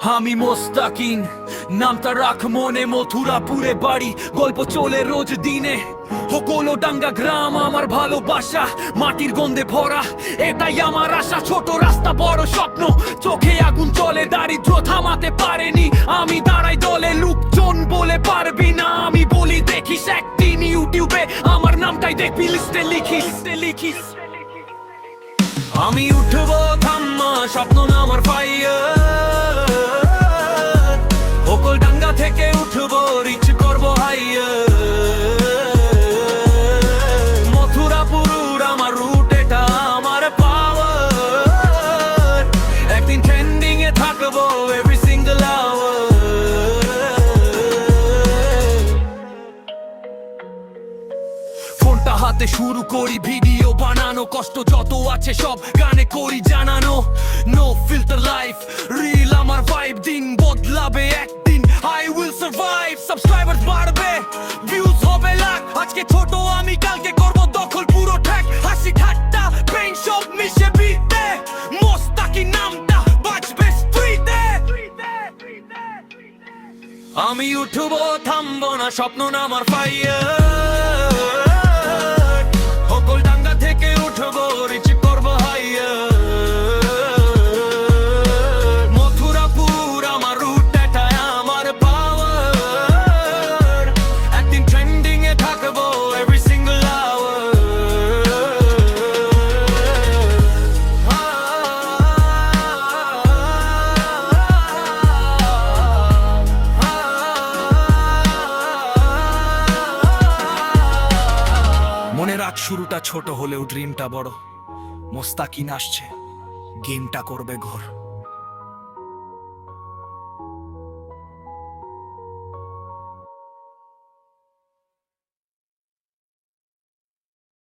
আমি মোস্তাকিন, নামটা রাখ মনে, মথুরাপুরে বাড়ি, গল্প চলে রোজ দিনে। ডাঙ্গা গ্রাম আমার ভালোবাসা, মাটির গন্ধে ভরা, এটাই আমার আশা। ছোট রাস্তা বড় স্বপ্ন, চোখে আগুন চলে, দারিদ্র থামাতে পারেনি। আমি দাঁড়াই দলে, লোকজন বলে পারবি না, আমি বলি দেখিস একদিন ইউটিউবে আমার নামটাই দেখবি, লিস্টে লিখিস। আমি উঠবো থাম্মা, স্বপ্ন না আমার ফাইয়ার, ডাঙ্গা থেকে উঠবো, রিচ করবো হাইয়ার। মথুরাপুর আমার রুট, এটা আমার পাওয়ার, একদিন ট্রেন্ডিং এ থাকবো এভরি সিঙ্গল আওয়ার। ফোনটা হাতে শুরু করি ভিডিও বানানো, কষ্ট যত আছে সব গানে করি জানানো। নো ফিল্টার লাইফ, রিল আমার ভাইব, দিন বদলাবে একদিন, I will survive, সাবস্ক্রাইবার্স বাড়বে, ভিউজ হবে লাখ। আজকে ছোট আমি, কালকে করব দখল পুরো ঠ্যাক। হাসি ঠাট্টা পেইন সব মিশে বিতে, মোস্তাকিন নামটা বাজবে স্ট্রিটে। আমি উঠবো থামবো না, স্বপ্ন না আমার ফাইয়ার, ডাঙ্গা থেকে উঠবো, রিচ করবো হাইয়ার। মথুরাপুর আমার রুট, এটা আমার পাওয়ার, একদিন ট্রেন্ডিং এ থাকবো এভরি সিঙ্গল আওয়ার। মনে রাখ শুরুটা ছোট হলেও ড্রিমটা বড়, মোস্তাকিন আসছে, গেমটা করবে ঘোর।